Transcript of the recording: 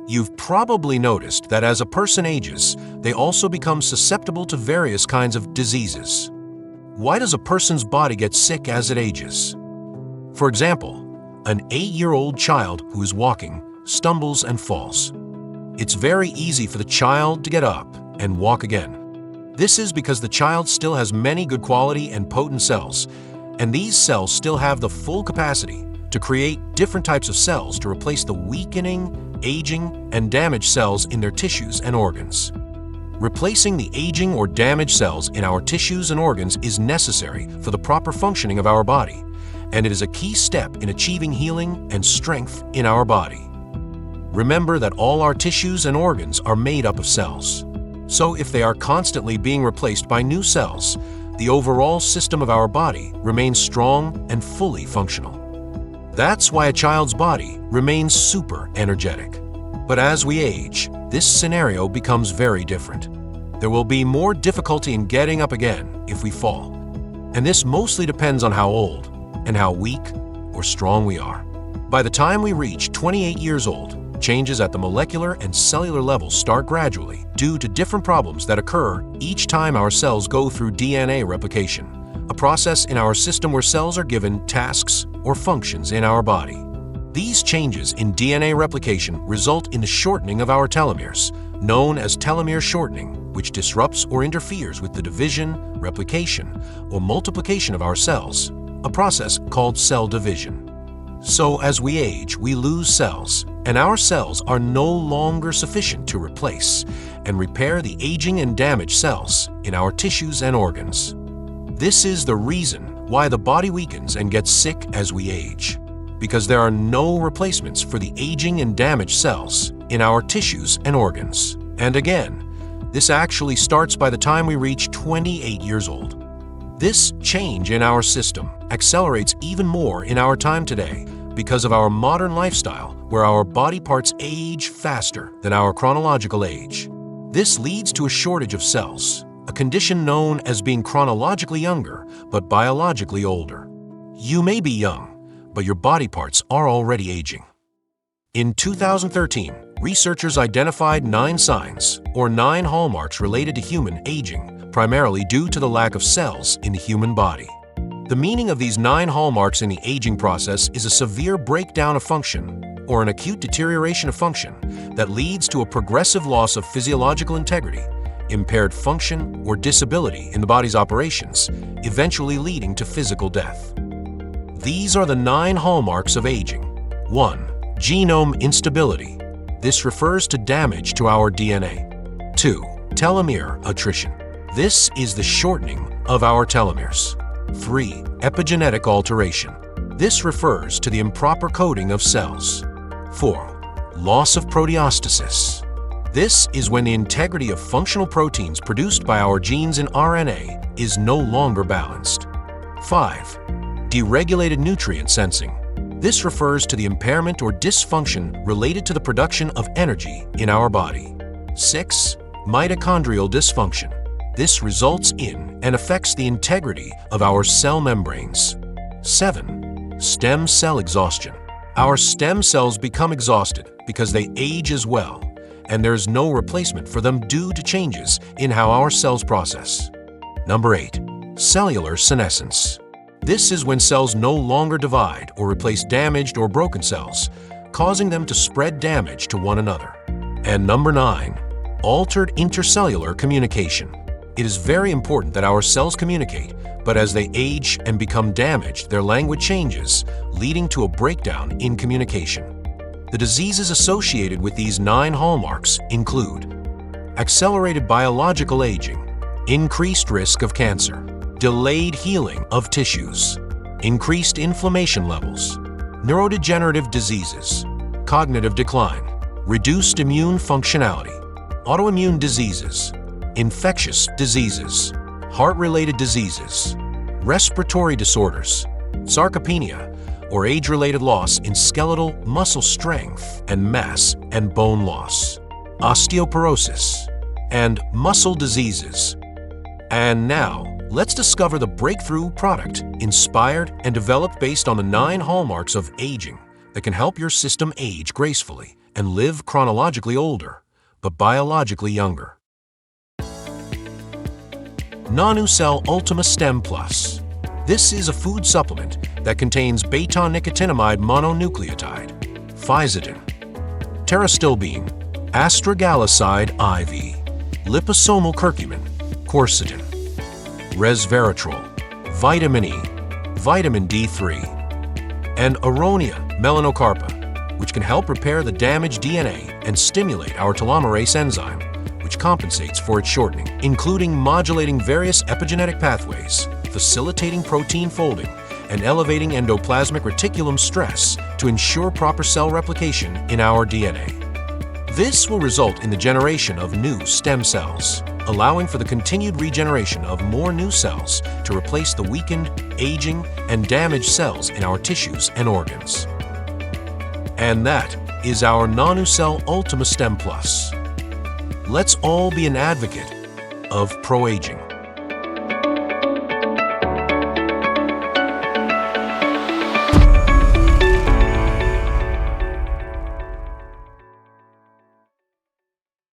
You've probably noticed that as a person ages, they also become susceptible to various kinds of diseases. Why does a person's body get sick as it ages? For example, an 8-year-old child who is walking stumbles and falls. It's very easy for the child to get up and walk again. This is because the child still has many good quality and potent cells, and these cells still have the full capacity to create different types of cells to replace the weakening, aging, and damaged cells in their tissues and organs. Replacing the aging or damaged cells in our tissues and organs is necessary for the proper functioning of our body, and it is a key step in achieving healing and strength in our body. Remember that all our tissues and organs are made up of cells. So if they are constantly being replaced by new cells, the overall system of our body remains strong and fully functional. That's why a child's body remains super energetic. But as we age, this scenario becomes very different. There will be more difficulty in getting up again if we fall. And this mostly depends on how old and how weak or strong we are. By the time we reach 28 years old, changes at the molecular and cellular level start gradually due to different problems that occur each time our cells go through DNA replication, a process in our system where cells are given tasks or functions in our body. These changes in DNA replication result in the shortening of our telomeres, known as telomere shortening, which disrupts or interferes with the division, replication, or multiplication of our cells, a process called cell division. So as we age, we lose cells, and our cells are no longer sufficient to replace and repair the aging and damaged cells in our tissues and organs. This is the reason why the body weakens and gets sick as we age, because there are no replacements for the aging and damaged cells in our tissues and organs. And again, this actually starts by the time we reach 28 years old. This change in our system accelerates even more in our time today because of our modern lifestyle, where our body parts age faster than our chronological age. This leads to a shortage of cells, a condition known as being chronologically younger but biologically older. You may be young, but your body parts are already aging. In 2013, researchers identified 9 signs, or 9 hallmarks related to human aging, primarily due to the lack of cells in the human body. The meaning of these 9 hallmarks in the aging process is a severe breakdown of function, or an acute deterioration of function, that leads to a progressive loss of physiological integrity, impaired function, or disability in the body's operations, eventually leading to physical death. These are the 9 hallmarks of aging. 1. Genome instability. This refers to damage to our DNA. 2. Telomere attrition. This is the shortening of our telomeres. 3. Epigenetic alteration. This refers to the improper coding of cells. 4. Loss of proteostasis. This is when the integrity of functional proteins produced by our genes in RNA is no longer balanced. 5. Deregulated nutrient sensing. This refers to the impairment or dysfunction related to the production of energy in our body. 6. Mitochondrial dysfunction. This results in and affects the integrity of our cell membranes. 7. Stem cell exhaustion. Our stem cells become exhausted because they age as well, and there is no replacement for them due to changes in how our cells process. Number 8. Cellular senescence. This is when cells no longer divide or replace damaged or broken cells, causing them to spread damage to one another. And number 9. Altered intercellular communication. It is very important that our cells communicate, but as they age and become damaged, their language changes, leading to a breakdown in communication. The diseases associated with these 9 hallmarks include accelerated biological aging, increased risk of cancer, delayed healing of tissues, increased inflammation levels, neurodegenerative diseases, cognitive decline, reduced immune functionality, autoimmune diseases, infectious diseases, heart-related diseases, respiratory disorders, sarcopenia, or age-related loss in skeletal muscle strength and mass and bone loss, osteoporosis, and muscle diseases. And now, let's discover the breakthrough product inspired and developed based on the 9 hallmarks of aging that can help your system age gracefully and live chronologically older, but biologically younger. NANUCELL Ultima Stem Plus. This is a food supplement that contains beta-nicotinamide mononucleotide, physidin, pterostilbene, astragaloside IV, liposomal curcumin, quercetin, resveratrol, vitamin E, vitamin D3, and aronia melanocarpa, which can help repair the damaged DNA and stimulate our telomerase enzyme, which compensates for its shortening, including modulating various epigenetic pathways, facilitating protein folding, and elevating endoplasmic reticulum stress to ensure proper cell replication in our DNA. This will result in the generation of new stem cells, allowing for the continued regeneration of more new cells to replace the weakened, aging, and damaged cells in our tissues and organs. And that is our NANUCELL Ultima Stem Plus. Let's all be an advocate of pro-aging.